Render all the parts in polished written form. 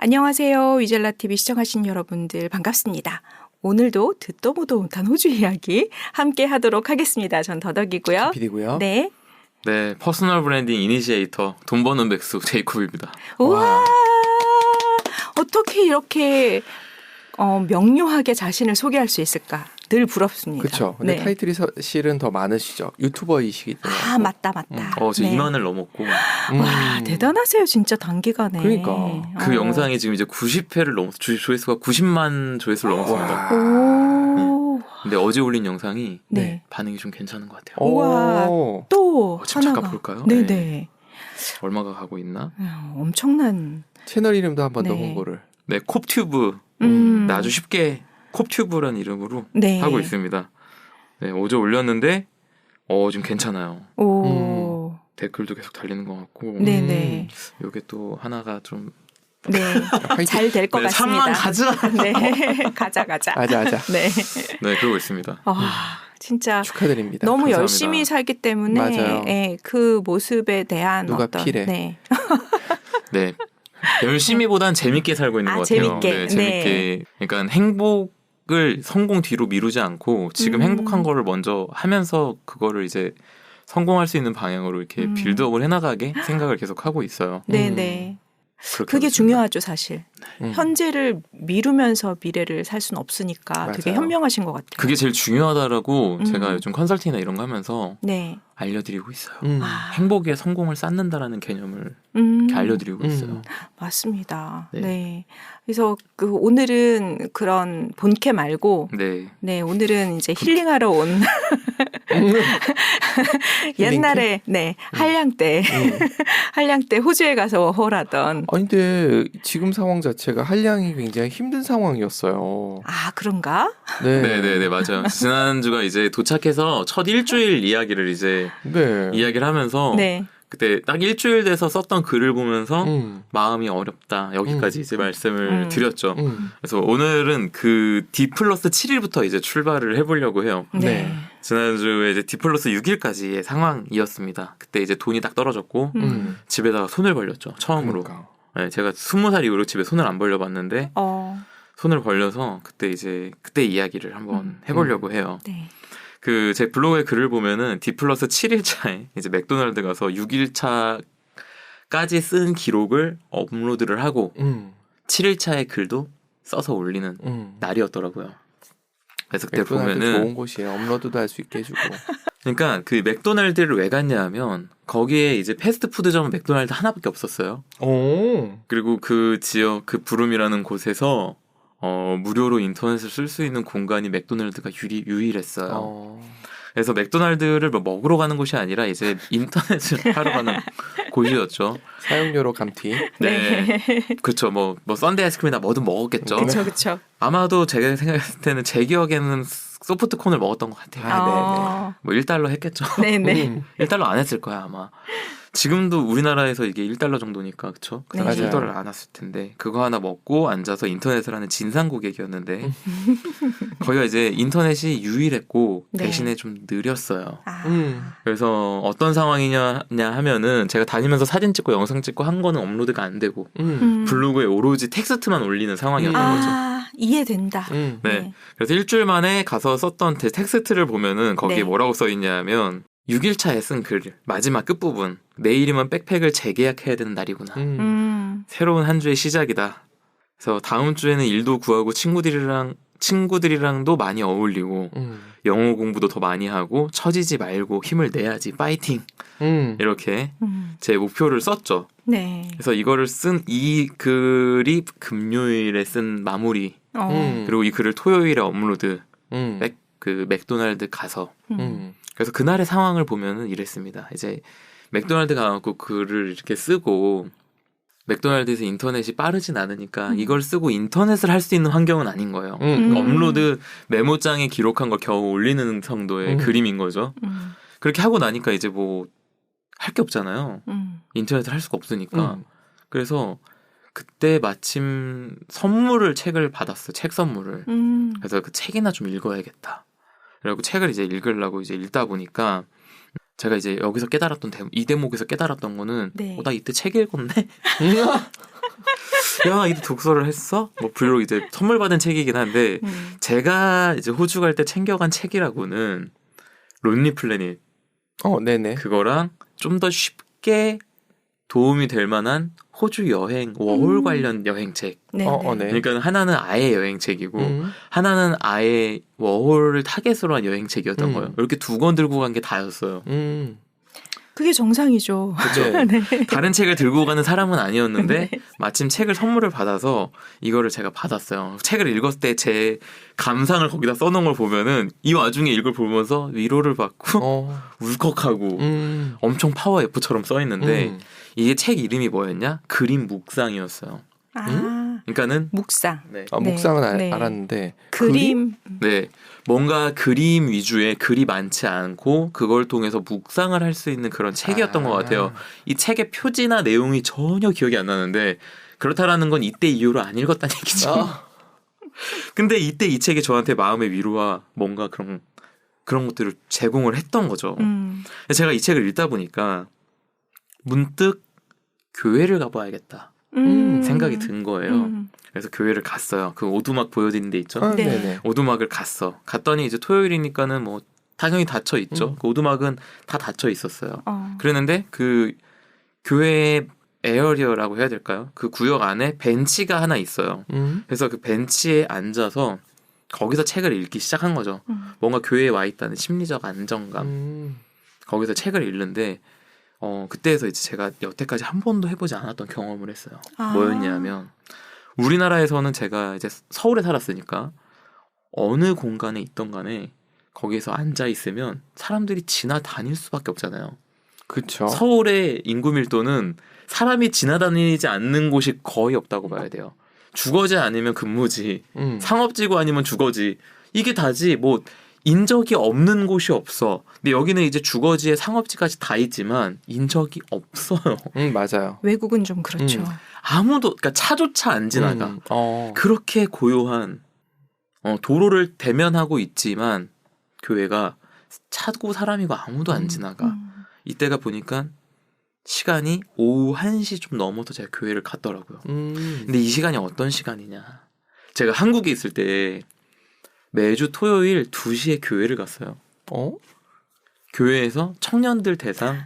안녕하세요. 위젤라 TV 시청하신 여러분들 반갑습니다. 오늘도 듣도 보도 못한 호주 이야기 함께 하도록 하겠습니다. 전 더덕이고요. PD고요. 네. 네, 퍼스널 브랜딩 이니시에이터 돈 버는 백수 제이콥입니다. 우와. 어떻게 이렇게 명료하게 자신을 소개할 수 있을까? 늘 부럽습니다. 그렇죠. 근데 네. 타이틀이 실은 더 많으시죠. 유튜버이시기 때문에. 아, 맞다. 저 네. 2만을 넘었고 와, 대단하세요. 진짜 단기간에. 그러니까. 그 영상이 지금 이제 90회를 넘어서 조회수가 90만 조회수를 넘었습니다. 오. 근데 어제 올린 영상이 네. 반응이 좀 괜찮은 것 같아요. 우와. 또 지금 하나가. 잠깐 볼까요? 네네. 네. 얼마가 가고 있나? 엄청난. 채널 이름도 한번 더 네. 홍보를. 네, 콥튜브. 아주 쉽게 콥튜브라는 이름으로 네. 하고 있습니다. 네, 어제 올렸는데 지금 괜찮아요. 오. 댓글도 계속 달리는 것 같고 네네. 요게 또 하나가 좀 네. 잘 될 것 같습니다. 3만 가자. 네. 가자. 아자. 네. 네, 그러고 있습니다. 진짜 축하드립니다. 너무 감사합니다. 열심히 살기 때문에 맞아요. 예, 그 모습에 대한 누가 어떤 필해. 네. 네. 열심히보단 재밌게 살고 있는 것 같아요. 재밌게. 네, 재밌게. 그러니까 행복을 성공 뒤로 미루지 않고 지금 행복한 거를 먼저 하면서 그거를 이제 성공할 수 있는 방향으로 이렇게 빌드업을 해나가게 생각을 계속 하고 있어요. 네네. 그렇게 그게 하고 있습니다. 중요하죠, 사실. 음. 현재를 미루면서 미래를 살 수는 없으니까 되게 맞아요. 현명하신 것 같아요. 그게 제일 중요하다라고 제가 요즘 컨설팅이나 이런 거 하면서 네. 알려드리고 있어요. 아. 행복에 성공을 쌓는다라는 개념을 이렇게 알려드리고 있어요. 맞습니다. 네. 네. 그래서 오늘은 그런 본캐 말고 네. 네, 오늘은 이제 힐링하러 온 옛날에 네, 한량 때 호주에 가서 홀하던 아니 근데 지금 상황 자체가 한량이 굉장히 힘든 상황이었어요. 아, 그런가? 네, 맞아요. 지난주가 이제 도착해서 첫 일주일 이야기를 이제 네. 이야기를 하면서 네. 그때 딱 일주일 돼서 썼던 글을 보면서 마음이 어렵다. 여기까지 이제 말씀을 드렸죠. 그래서 오늘은 그 D+7일부터 이제 출발을 해보려고 해요. 네. 지난주에 이제 D+6일까지의 상황이었습니다. 그때 이제 돈이 딱 떨어졌고 집에다가 손을 벌렸죠. 처음으로. 그러니까. 네, 제가 20살 이후로 집에 손을 안 벌려봤는데 손을 벌려서 그때 이야기를 한번 해보려고 해요. 네. 제 블로그에 글을 보면은 D+7일차에 이제 맥도날드 가서 6일차까지 쓴 기록을 업로드를 하고 7일차의 글도 써서 올리는 날이었더라고요. 그래서 그때 맥도날드 보면은 좋은 곳이에요. 업로드도 할 수 있게 해주고. 그러니까 그 맥도날드를 왜 갔냐 하면 거기에 이제 패스트푸드점은 맥도날드 하나밖에 없었어요. 오. 그리고 그 지역 그 부름이라는 곳에서 무료로 인터넷을 쓸 수 있는 공간이 맥도날드가 유일했어요. 그래서 맥도날드를 먹으러 가는 곳이 아니라 이제 인터넷을 하러 가는 곳이었죠. 사용료로 감튀. 네. 그렇죠. 뭐 썬데이 아이스크림이나 뭐든 먹었겠죠. 그렇죠. 아마도 제가 생각했을 때는 제 기억에는 소프트콘을 먹었던 것 같아요. 아, 뭐 1달러 했겠죠. 네네. 1달러 안 했을 거야 아마. 지금도 우리나라에서 이게 1달러 정도니까 그쵸? 그 당시 네. 1달러를 안 왔을 텐데 그거 하나 먹고 앉아서 인터넷을 하는 진상 고객이었는데 거기가 이제 인터넷이 유일했고 네. 대신에 좀 느렸어요. 아. 그래서 어떤 상황이냐 하면은 제가 다니면서 사진 찍고 영상 찍고 한 거는 업로드가 안 되고 블로그에 오로지 텍스트만 올리는 상황이었던 거죠. 이해된다. 네. 그래서 일주일 만에 가서 썼던 텍스트를 보면은 거기에 네. 뭐라고 써 있냐면 6일차에 쓴 글 마지막 끝부분 내일이면 백팩을 재계약해야 되는 날이구나. 새로운 한 주의 시작이다. 그래서 다음 주에는 일도 구하고 친구들이랑도 많이 어울리고 영어 공부도 더 많이 하고 처지지 말고 힘을 내야지 파이팅 이렇게 제 목표를 썼죠. 네. 그래서 이거를 쓴 이 글이 금요일에 쓴 마무리 그리고 이 글을 토요일에 업로드 그 맥도날드 가서 그래서 그날의 상황을 보면은 이랬습니다. 이제 맥도날드 가갖고 글을 이렇게 쓰고 맥도날드에서 인터넷이 빠르진 않으니까 이걸 쓰고 인터넷을 할 수 있는 환경은 아닌 거예요. 업로드 메모장에 기록한 걸 겨우 올리는 정도의 그림인 거죠. 그렇게 하고 나니까 이제 뭐 할 게 없잖아요. 인터넷을 할 수가 없으니까. 그래서 그때 마침 책을 받았어요. 책 선물을. 그래서 그 책이나 좀 읽어야겠다. 그리고 책을 이제 읽으려고 이제 읽다 보니까 제가 이제 여기서 깨달았던 이 대목에서 깨달았던 거는 네. 나 이때 책 읽었네. 야, 이제 독서를 했어? 뭐 비록 이제 선물 받은 책이긴 한데 제가 이제 호주 갈 때 챙겨간 책이라고는 론리 플래닛. 네네. 그거랑 좀 더 쉽게 도움이 될 만한 호주 여행 워홀 관련 여행책. 네. 네. 그러니까 하나는 아예 여행책이고 하나는 아예 워홀을 타겟으로 한 여행책이었던 거예요. 이렇게 두 권 들고 간 게 다였어요. 그게 정상이죠. 그렇죠. 네. 다른 책을 들고 가는 사람은 아니었는데 네. 마침 책을 선물을 받아서 이거를 제가 받았어요. 책을 읽었을 때 제 감상을 거기다 써놓은 걸 보면은 이 와중에 이걸 보면서 위로를 받고 울컥하고 엄청 파워 F처럼 써있는데 이게 책 이름이 뭐였냐? 그림 묵상이었어요. 그러니까는 묵상. 네. 묵상은 네. 알았는데 그림. 네. 뭔가 그림 위주의 글이 많지 않고 그걸 통해서 묵상을 할 수 있는 그런 책이었던 것 같아요. 이 책의 표지나 내용이 전혀 기억이 안 나는데 그렇다라는 건 이때 이후로 안 읽었다는 얘기죠. 근데 이때 이 책이 저한테 마음의 위로와 뭔가 그런 것들을 제공을 했던 거죠. 제가 이 책을 읽다 보니까 문득 교회를 가봐야겠다 생각이 든 거예요. 그래서 교회를 갔어요. 그 오두막 보여드린 데 있죠. 네. 네네. 오두막을 갔더니 이제 토요일이니까는 뭐 당연히 닫혀 있죠. 그 오두막은 다 닫혀 있었어요. 그랬는데 그 교회의 에어리어라고 해야 될까요? 그 구역 안에 벤치가 하나 있어요. 그래서 그 벤치에 앉아서 거기서 책을 읽기 시작한 거죠. 뭔가 교회에 와 있다는 심리적 안정감. 거기서 책을 읽는데 그때에서 이제 제가 여태까지 한 번도 해보지 않았던 경험을 했어요. 뭐였냐면 우리나라에서는 제가 이제 서울에 살았으니까 어느 공간에 있던 간에 거기에서 앉아 있으면 사람들이 지나다닐 수밖에 없잖아요. 그렇죠. 서울의 인구 밀도는 사람이 지나다니지 않는 곳이 거의 없다고 봐야 돼요. 주거지 아니면 근무지, 상업지구 아니면 주거지. 이게 다지 뭐 인적이 없는 곳이 없어. 근데 여기는 이제 주거지에 상업지까지 다 있지만 인적이 없어요. 맞아요. 외국은 좀 그렇죠. 아무도 그러니까 차조차 안 지나가. 그렇게 고요한 도로를 대면하고 있지만 교회가 차고 사람이고 아무도 안 지나가. 이때가 보니까 시간이 오후 1시 좀 넘어서 제가 교회를 갔더라고요. 근데 이 시간이 어떤 시간이냐. 제가 한국에 있을 때 매주 토요일 2시에 교회를 갔어요. 교회에서 청년들 대상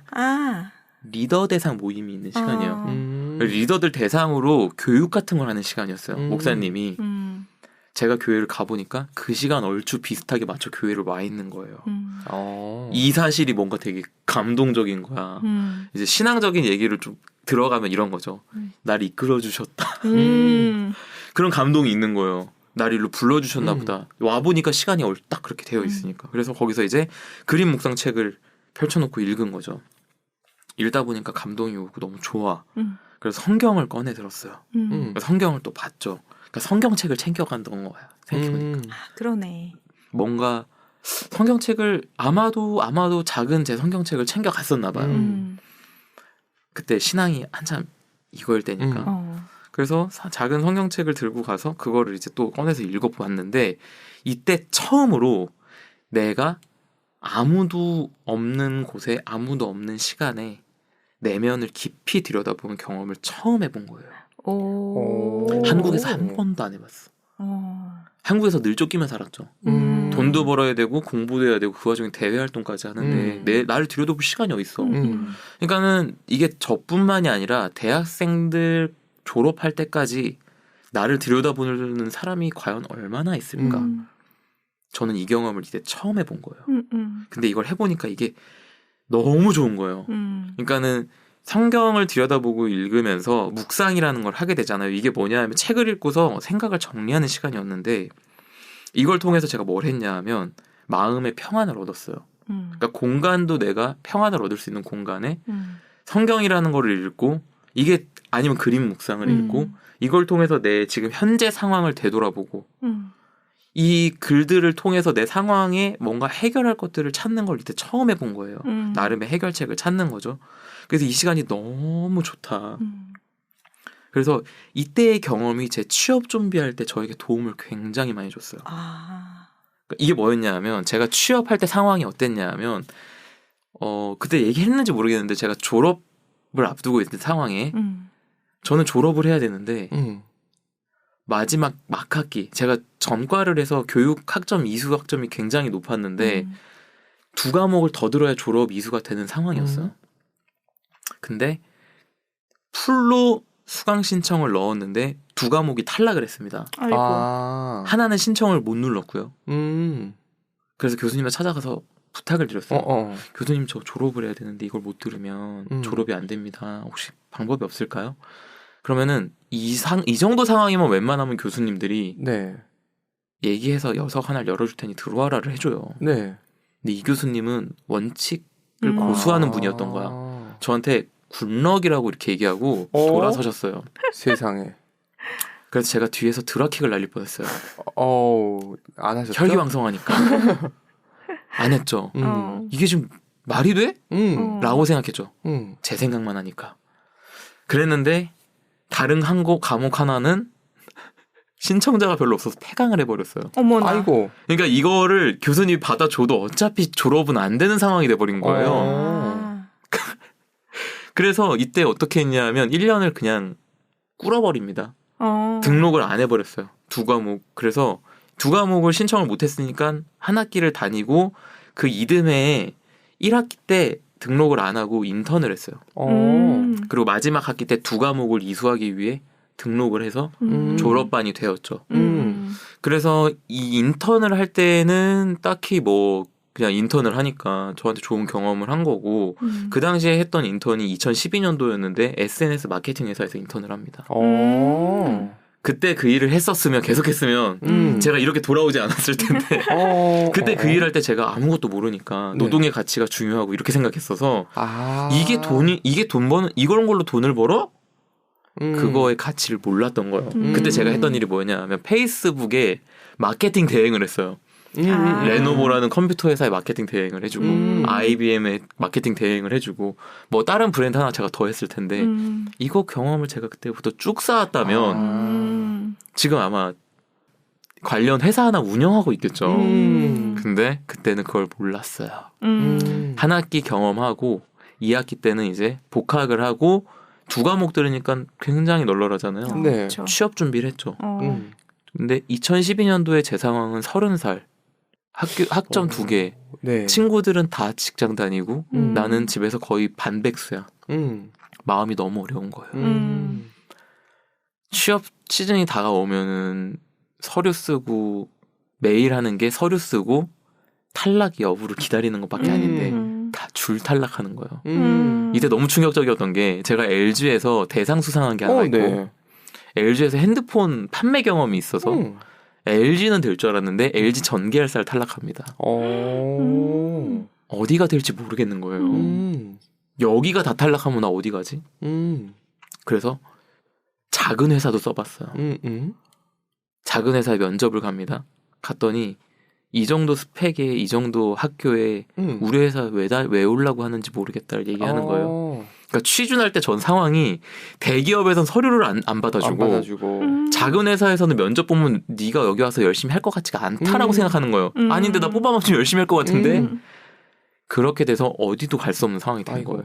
리더 대상 모임이 있는 시간이에요. 리더들 대상으로 교육 같은 걸 하는 시간이었어요. 목사님이. 제가 교회를 가보니까 그 시간 얼추 비슷하게 맞춰 교회를 와 있는 거예요. 이 사실이 뭔가 되게 감동적인 거야. 이제 신앙적인 얘기를 좀 들어가면 이런 거죠. 날 이끌어 주셨다. 그런 감동이 있는 거예요. 날 일로 불러주셨나 보다. 와보니까 시간이 딱 그렇게 되어 있으니까. 그래서 거기서 이제 그림 묵상 책을 펼쳐놓고 읽은 거죠. 읽다 보니까 감동이 오고 너무 좋아. 그래서 성경을 꺼내 들었어요. 성경을 또 봤죠. 그러니까 성경책을 챙겨간던 거야. 생각해보니까. 그러네. 뭔가 성경책을 아마도 작은 제 성경책을 챙겨갔었나 봐요. 그때 신앙이 한참 이거일 때니까. 그래서 작은 성경책을 들고 가서 그거를 이제 또 꺼내서 읽어보았는데 이때 처음으로 내가 아무도 없는 곳에 아무도 없는 시간에 내면을 깊이 들여다보는 경험을 처음 해본 거예요. 한국에서 한 번도 안 해봤어. 한국에서 늘 쫓기면 살았죠. 돈도 벌어야 되고 공부도 해야 되고 그 와중에 대외 활동까지 하는데 나를 들여다볼 시간이 어딨어. 그러니까는 이게 저뿐만이 아니라 대학생들 졸업할 때까지 나를 들여다보는 사람이 과연 얼마나 있을까? 저는 이 경험을 이제 처음 해본 거예요. 근데 이걸 해보니까 이게 너무 좋은 거예요. 그러니까는 성경을 들여다보고 읽으면서 묵상이라는 걸 하게 되잖아요. 이게 뭐냐 하면 책을 읽고서 생각을 정리하는 시간이었는데 이걸 통해서 제가 뭘 했냐 하면 마음의 평안을 얻었어요. 그러니까 공간도 내가 평안을 얻을 수 있는 공간에 성경이라는 거를 읽고 이게 아니면 그림 묵상을 읽고 이걸 통해서 내 지금 현재 상황을 되돌아보고 이 글들을 통해서 내 상황에 뭔가 해결할 것들을 찾는 걸 이때 처음 해본 거예요. 나름의 해결책을 찾는 거죠. 그래서 이 시간이 너무 좋다. 그래서 이때의 경험이 제 취업 준비할 때 저에게 도움을 굉장히 많이 줬어요. 그러니까 이게 뭐였냐 하면 제가 취업할 때 상황이 어땠냐 하면 그때 얘기했는지 모르겠는데 제가 졸업을 앞두고 있는 상황에 저는 졸업을 해야 되는데 마지막 막학기 제가 전과를 해서 교육 학점 이수 학점이 굉장히 높았는데 2과목을 더 들어야 졸업 이수가 되는 상황이었어요. 근데 풀로 수강 신청을 넣었는데 2과목이 탈락을 했습니다. 아이고. 하나는 신청을 못 눌렀고요. 그래서 교수님을 찾아가서 부탁을 드렸어요. 교수님 저 졸업을 해야 되는데 이걸 못 들으면 졸업이 안 됩니다. 혹시 방법이 없을까요? 그러면은 이 정도 상황이면 웬만하면 교수님들이 네. 얘기해서 녀석 하나를 열어줄 테니 들어와라를 해줘요. 네. 근데 이 교수님은 원칙을 고수하는 분이었던 거야. 저한테 굿럭이라고 이렇게 얘기하고 돌아서셨어요. 세상에. 그래서 제가 뒤에서 드라킥을 날릴 뻔했어요. 안 하셨죠? 혈기왕성하니까. 안 했죠. 이게 지금 말이 돼? 라고 생각했죠. 제 생각만 하니까. 그랬는데 다른 과목 하나는 신청자가 별로 없어서 폐강을 해버렸어요. 어머나. 아이고. 그러니까 이거를 교수님이 받아줘도 어차피 졸업은 안 되는 상황이 돼버린 거예요. 그래서 이때 어떻게 했냐면 1년을 그냥 꿇어버립니다. 등록을 안 해버렸어요. 2과목. 그래서 2과목을 신청을 못했으니까 한 학기를 다니고 그 이듬해에 1학기 때 등록을 안 하고 인턴을 했어요. 그리고 마지막 학기 때 2과목을 이수하기 위해 등록을 해서 졸업반이 되었죠. 그래서 이 인턴을 할 때는 딱히 뭐 그냥 인턴을 하니까 저한테 좋은 경험을 한 거고 그 당시에 했던 인턴이 2012년도였는데 SNS 마케팅 회사에서 인턴을 합니다. 그때 그 일을 했었으면 계속했으면 제가 이렇게 돌아오지 않았을 텐데 그때 그 일할 때 제가 아무것도 모르니까 노동의 가치가 중요하고 이렇게 생각했어서 이게 돈 버는 이런 걸로 돈을 벌어? 그거의 가치를 몰랐던 거예요. 그때 제가 했던 일이 뭐냐면 페이스북에 마케팅 대행을 했어요. 레노버라는 컴퓨터 회사의 마케팅 대행을 해주고 IBM의 마케팅 대행을 해주고 뭐 다른 브랜드 하나 제가 더 했을 텐데 이거 경험을 제가 그때부터 쭉 쌓았다면 지금 아마 관련 회사 하나 운영하고 있겠죠. 근데 그때는 그걸 몰랐어요. 한 학기 경험하고 2학기 때는 이제 복학을 하고 2과목 들으니까 굉장히 널널하잖아요. 네. 그렇죠. 취업 준비를 했죠. 근데 2012년도에 제 상황은 30살. 학점 2개. 네. 친구들은 다 직장 다니고 나는 집에서 거의 반백수야. 마음이 너무 어려운 거예요. 취업 시즌이 다가오면은 서류 쓰고 매일 하는 게 서류 쓰고 탈락 여부를 기다리는 것밖에 아닌데 다 줄 탈락하는 거예요. 이때 너무 충격적이었던 게 제가 LG에서 대상 수상한 게 하나 있고 네. LG에서 핸드폰 판매 경험이 있어서 LG는 될 줄 알았는데 LG 전 계열사를 탈락합니다. 어디가 될지 모르겠는 거예요. 여기가 다 탈락하면 나 어디 가지? 그래서 작은 회사도 써봤어요. 작은 회사에 면접을 갑니다. 갔더니 이 정도 스펙에 이 정도 학교에 우리 회사 왜 오려고 하는지 모르겠다를 얘기하는 거예요. 그러니까 취준할 때 전 상황이 대기업에선 서류를 안 받아주고 작은 회사에서는 면접 보면 네가 여기 와서 열심히 할 것 같지가 않다라고 생각하는 거예요. 아닌데 나 뽑아먹으면 열심히 할 것 같은데 그렇게 돼서 어디도 갈 수 없는 상황이 된 거예요.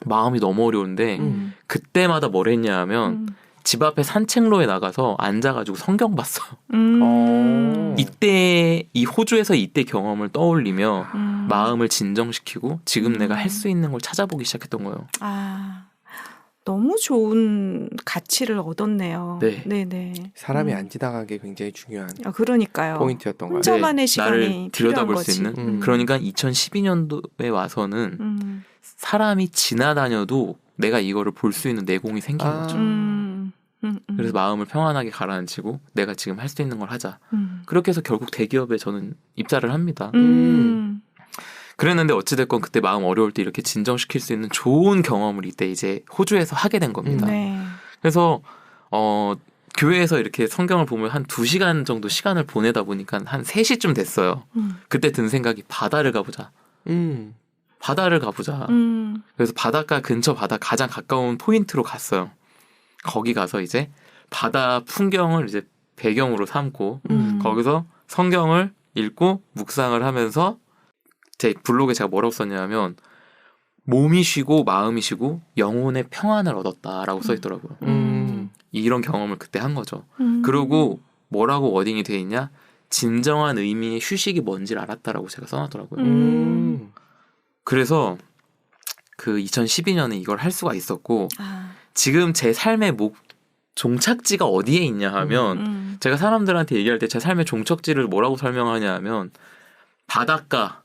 마음이 너무 어려운데 그때마다 뭘 했냐 하면 집 앞에 산책로에 나가서 앉아가지고 성경 봤어요. 이때 이 호주에서 이때 경험을 떠올리며 마음을 진정시키고 지금 내가 할 수 있는 걸 찾아보기 시작했던 거예요. 너무 좋은 가치를 얻었네요. 네. 네네. 사람이 안 지나가게 굉장히 중요한 그러니까요. 포인트였던 거예요. 혼자만의 시간이 나를 들여다볼 필요한 수 거지. 있는. 그러니까 2012년도에 와서는 사람이 지나다녀도 내가 이거를 볼 수 있는 내공이 생긴 거죠. 그래서 마음을 평안하게 가라앉히고 내가 지금 할 수 있는 걸 하자. 그렇게 해서 결국 대기업에 저는 입사를 합니다. 그랬는데 어찌됐건 그때 마음 어려울 때 이렇게 진정시킬 수 있는 좋은 경험을 이때 이제 호주에서 하게 된 겁니다. 네. 그래서 교회에서 이렇게 성경을 보면 한 2시간 정도 시간을 보내다 보니까 한 3시쯤 됐어요. 그때 든 생각이 바다를 가보자. 바다를 가보자. 그래서 바닷가 근처 가장 가까운 포인트로 갔어요. 거기 가서 이제 바다 풍경을 이제 배경으로 삼고 거기서 성경을 읽고 묵상을 하면서 제 블로그에 제가 뭐라고 썼냐면 몸이 쉬고 마음이 쉬고 영혼의 평안을 얻었다라고 써 있더라고요. 이런 경험을 그때 한 거죠. 그리고 뭐라고 워딩이 돼 있냐? 진정한 의미의 휴식이 뭔지를 알았다라고 제가 써놨더라고요. 그래서 그 2012년에 이걸 할 수가 있었고 지금 제 삶의 종착지가 어디에 있냐 하면 제가 사람들한테 얘기할 때 제 삶의 종착지를 뭐라고 설명하냐 하면 바닷가,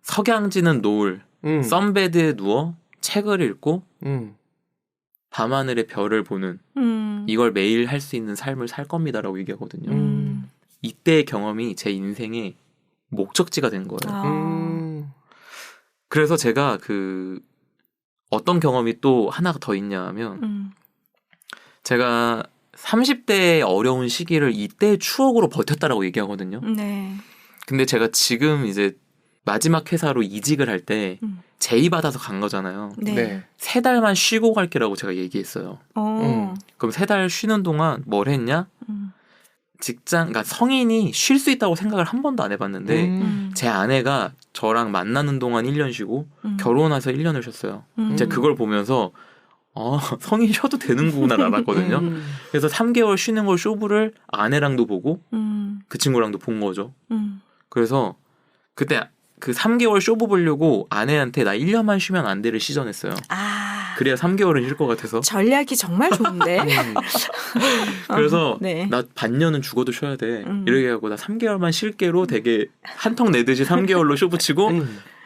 석양지는 노을, 선베드에 누워 책을 읽고 밤하늘의 별을 보는 이걸 매일 할 수 있는 삶을 살 겁니다라고 얘기하거든요. 이때의 경험이 제 인생의 목적지가 된 거예요. 그래서 제가 어떤 경험이 또 하나가 더 있냐 하면 제가 30대의 어려운 시기를 이때의 추억으로 버텼다라고 얘기하거든요. 네. 근데 제가 지금 이제 마지막 회사로 이직을 할 때 제의받아서 간 거잖아요. 네. 3달만 쉬고 갈게라고 제가 얘기했어요. 그럼 3달 쉬는 동안 뭘 했냐? 그러니까 성인이 쉴 수 있다고 생각을 한 번도 안 해봤는데 제 아내가 저랑 만나는 동안 1년 쉬고 결혼해서 1년을 쉬었어요. 제가 그걸 보면서 성인 쉬어도 되는구나 알았거든요. 그래서 3개월 쉬는 걸 쇼부를 아내랑도 보고 그 친구랑도 본 거죠. 그래서 그때 그 3개월 쇼부 보려고 아내한테 나 1년만 쉬면 안 돼를 시전했어요. 그래야 3개월은 쉴 것 같아서. 전략이 정말 좋은데. 그래서 네. 나 반년은 죽어도 쉬어야 돼. 이렇게 하고 나 3개월만 쉴게로 되게 한턱 내듯이 3개월로 쇼부 치고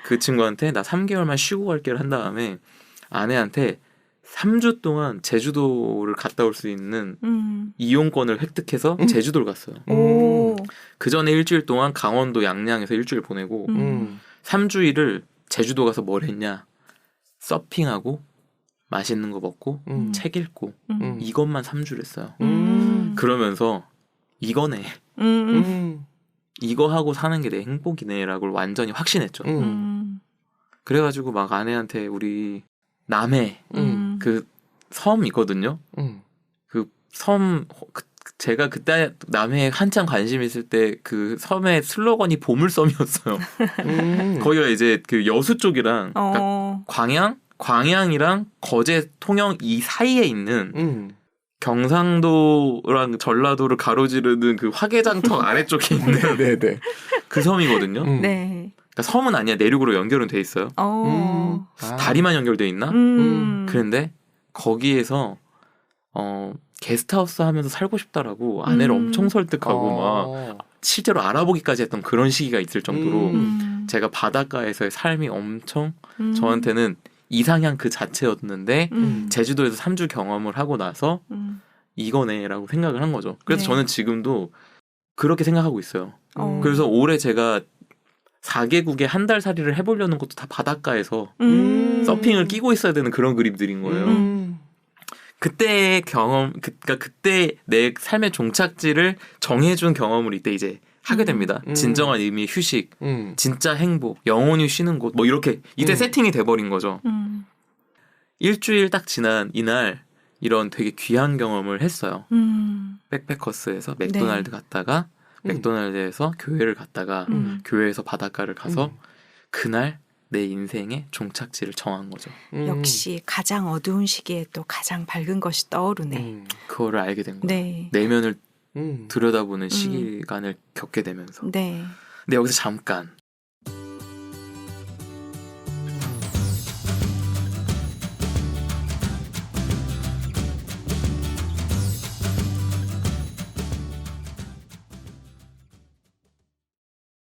그 친구한테 나 3개월만 쉬고 갈게를 한 다음에 아내한테 3주 동안 제주도를 갔다 올 수 있는 이용권을 획득해서 제주도를 갔어요. 그 전에 일주일 동안 강원도 양양에서 일주일 보내고 3주일을 제주도 가서 뭘 했냐? 서핑하고 맛있는 거 먹고 책 읽고 이것만 3주를 했어요. 그러면서 이거네. 이거 하고 사는 게 내 행복이네라고 완전히 확신했죠. 그래가지고 막 아내한테 우리 남해 그 섬 있거든요. 그 섬 제가 그때 남해에 한창 관심 있을 때 그 섬의 슬로건이 보물섬이었어요. 거기가 이제 그 여수 쪽이랑 그러니까 광양이랑 거제 통영 이 사이에 있는 경상도랑 전라도를 가로지르는 그 화개장터 아래쪽에 있는 네네. 그 섬이거든요. 네. 그러니까 섬은 아니야. 내륙으로 연결은 돼 있어요. 다리만 연결돼 있나? 그런데 거기에서 게스트하우스 하면서 살고 싶다라고 아내를 엄청 설득하고 막 실제로 알아보기까지 했던 그런 시기가 있을 정도로 제가 바닷가에서의 삶이 엄청 저한테는 이상향 그 자체였는데 제주도에서 3주 경험을 하고 나서 이거네라고 생각을 한 거죠. 그래서 네. 저는 지금도 그렇게 생각하고 있어요. 그래서 올해 제가 4개국에 한 달 살이를 해보려는 것도 다 바닷가에서 서핑을 끼고 있어야 되는 그런 그림들인 거예요. 그때의 경험, 그러니까 그때 내 삶의 종착지를 정해준 경험을 이때 이제 하게 됩니다. 진정한 의미의 휴식, 진짜 행복, 영원히 쉬는 곳, 뭐 이렇게 이때 세팅이 돼버린 거죠. 일주일 딱 지난 이날 이런 되게 귀한 경험을 했어요. 백패커스에서 맥도날드 갔다가 맥도날드에서 교회를 갔다가 교회에서 바닷가를 가서 그날 내 인생의 종착지를 정한 거죠. 역시 가장 어두운 시기에 또 가장 밝은 것이 떠오르네. 그거를 알게 된 거예요. 네. 내면을 들여다보는 시간을 겪게 되면서. 네. 근데 여기서 잠깐